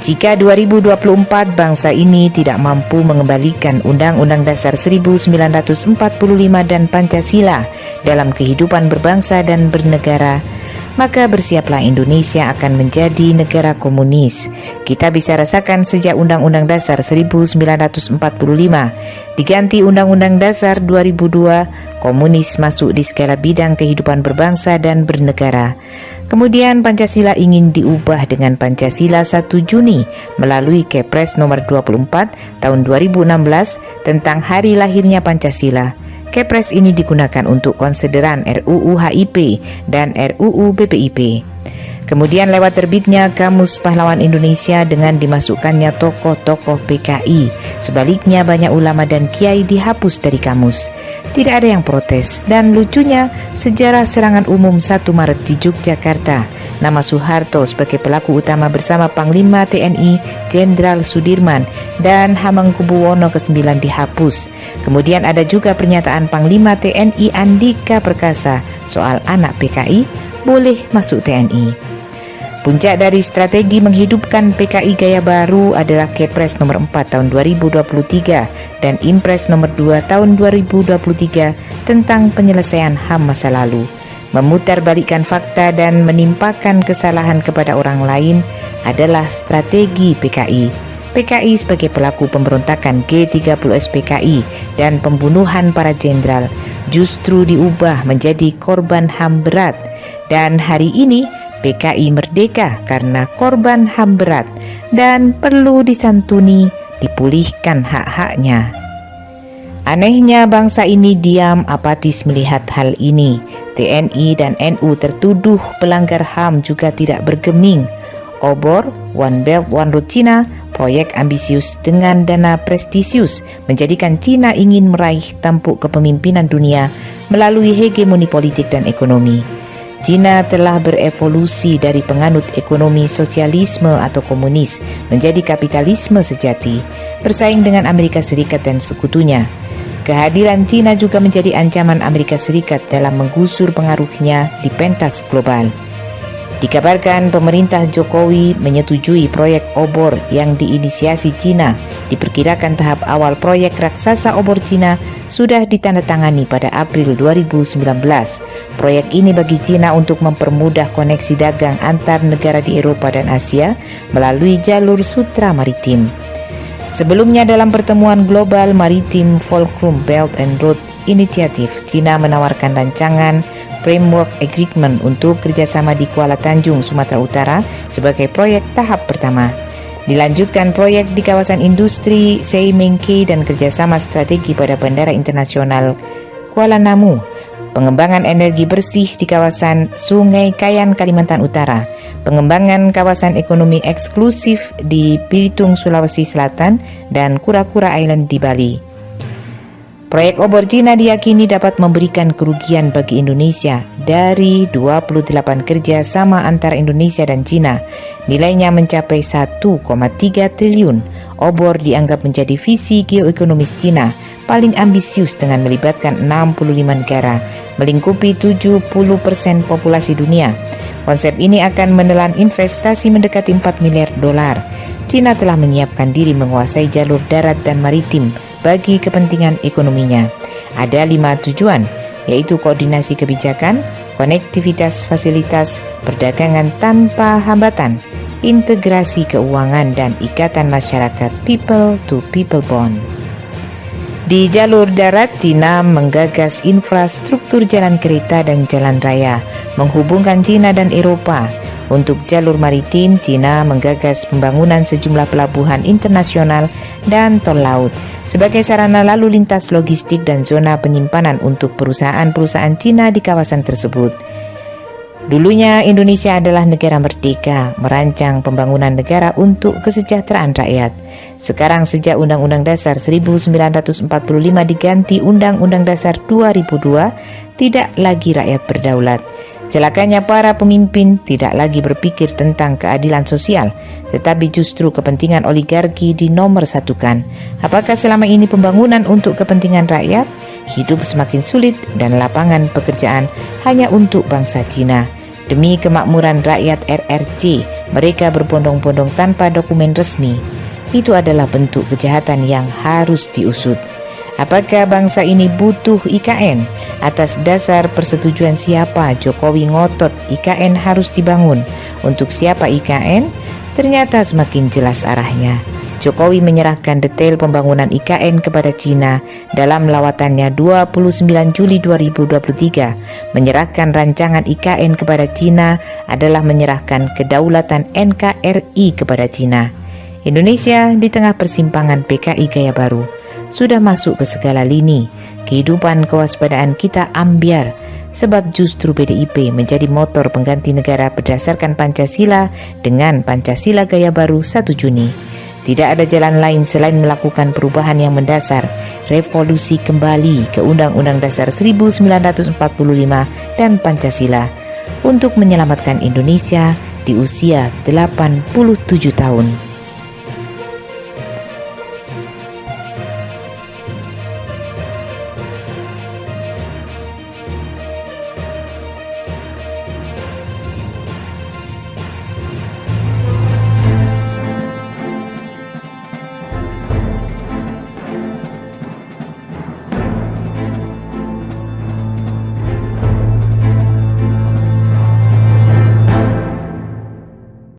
Jika 2024 bangsa ini tidak mampu mengembalikan Undang-Undang Dasar 1945 dan Pancasila dalam kehidupan berbangsa dan bernegara, maka bersiaplah Indonesia akan menjadi negara komunis. Kita bisa rasakan sejak Undang-Undang Dasar 1945 diganti Undang-Undang Dasar 2002, komunis masuk di segala bidang kehidupan berbangsa dan bernegara. Kemudian Pancasila ingin diubah dengan Pancasila 1 Juni melalui Kepres nomor 24 tahun 2016 tentang hari lahirnya Pancasila. Kepres ini digunakan untuk konsideran RUU HIP dan RUU BPIP. Kemudian lewat terbitnya Kamus Pahlawan Indonesia dengan dimasukkannya tokoh-tokoh PKI. Sebaliknya banyak ulama dan kiai dihapus dari kamus. Tidak ada yang protes. Dan lucunya, sejarah serangan umum 1 Maret di Yogyakarta, nama Soeharto sebagai pelaku utama bersama Panglima TNI Jenderal Sudirman dan Hamengkubuwono ke-9 dihapus. Kemudian ada juga pernyataan Panglima TNI Andika Perkasa soal anak PKI boleh masuk TNI. Puncak dari strategi menghidupkan PKI gaya baru adalah Kepres nomor 4 tahun 2023 dan Impres nomor 2 tahun 2023 tentang penyelesaian HAM masa lalu. Memutarbalikkan fakta dan menimpakan kesalahan kepada orang lain adalah strategi PKI. PKI sebagai pelaku pemberontakan G30S PKI dan pembunuhan para jenderal justru diubah menjadi korban HAM berat. Dan hari ini PKI merdeka karena korban HAM berat dan perlu disantuni, dipulihkan hak-haknya. Anehnya bangsa ini diam apatis melihat hal ini. TNI dan NU tertuduh pelanggar HAM juga tidak bergeming. Obor, One Belt One Road Cina, proyek ambisius dengan dana prestisius menjadikan Cina ingin meraih tampuk kepemimpinan dunia melalui hegemoni politik dan ekonomi. Cina telah berevolusi dari penganut ekonomi sosialisme atau komunis menjadi kapitalisme sejati, bersaing dengan Amerika Serikat dan sekutunya. Kehadiran Cina juga menjadi ancaman Amerika Serikat dalam menggusur pengaruhnya di pentas global. Dikabarkan pemerintah Jokowi menyetujui proyek obor yang diinisiasi Cina. Diperkirakan tahap awal proyek raksasa obor Cina sudah ditandatangani pada April 2019. Proyek ini bagi Cina untuk mempermudah koneksi dagang antar negara di Eropa dan Asia melalui jalur sutra maritim. Sebelumnya dalam pertemuan global maritim Fulcrum Belt and Road Initiative, Cina menawarkan rancangan Framework Agreement untuk kerjasama di Kuala Tanjung, Sumatera Utara sebagai proyek tahap pertama. Dilanjutkan proyek di kawasan industri Seimengke dan kerjasama strategi pada Bandara Internasional Kuala Namu. Pengembangan energi bersih di kawasan Sungai Kayan, Kalimantan Utara. Pengembangan kawasan ekonomi eksklusif di Belitung, Sulawesi Selatan dan Kura-Kura Island di Bali. Proyek obor Cina diyakini dapat memberikan kerugian bagi Indonesia dari 28 kerja sama antara Indonesia dan Cina. Nilainya mencapai 1,3 triliun. Obor dianggap menjadi visi geoekonomis Cina paling ambisius dengan melibatkan 65 negara, melingkupi 70% populasi dunia. Konsep ini akan menelan investasi mendekati 4 miliar dolar. Cina telah menyiapkan diri menguasai jalur darat dan maritim bagi kepentingan ekonominya. Ada 5 tujuan, yaitu koordinasi kebijakan, konektivitas fasilitas, perdagangan tanpa hambatan, integrasi keuangan, dan ikatan masyarakat people-to-people bond. Di jalur darat, Cina menggagas infrastruktur jalan kereta dan jalan raya, menghubungkan Cina dan Eropa. Untuk jalur maritim, Cina menggagas pembangunan sejumlah pelabuhan internasional dan tol laut sebagai sarana lalu lintas logistik dan zona penyimpanan untuk perusahaan-perusahaan Cina di kawasan tersebut. Dulunya Indonesia adalah negara merdeka, merancang pembangunan negara untuk kesejahteraan rakyat. Sekarang sejak Undang-Undang Dasar 1945 diganti Undang-Undang Dasar 2002, tidak lagi rakyat berdaulat. Celakanya para pemimpin tidak lagi berpikir tentang keadilan sosial, tetapi justru kepentingan oligarki dinomorsatukan. Apakah selama ini pembangunan untuk kepentingan rakyat? Hidup semakin sulit dan lapangan pekerjaan hanya untuk bangsa Cina. Demi kemakmuran rakyat RRC, mereka berbondong-bondong tanpa dokumen resmi. Itu adalah bentuk kejahatan yang harus diusut. Apakah bangsa ini butuh IKN? Atas dasar persetujuan siapa Jokowi ngotot IKN harus dibangun? Untuk siapa IKN? Ternyata semakin jelas arahnya. Jokowi menyerahkan detail pembangunan IKN kepada Cina dalam lawatannya 29 Juli 2023. Menyerahkan rancangan IKN kepada Cina adalah menyerahkan kedaulatan NKRI kepada Cina. Indonesia di tengah persimpangan PKI gaya baru sudah masuk ke segala lini. Kehidupan kewaspadaan kita ambyar, sebab justru PDIP menjadi motor pengganti negara berdasarkan Pancasila dengan Pancasila gaya baru 1 Juni. Tidak ada jalan lain selain melakukan perubahan yang mendasar, revolusi kembali ke Undang-Undang Dasar 1945 dan Pancasila untuk menyelamatkan Indonesia di usia 87 tahun.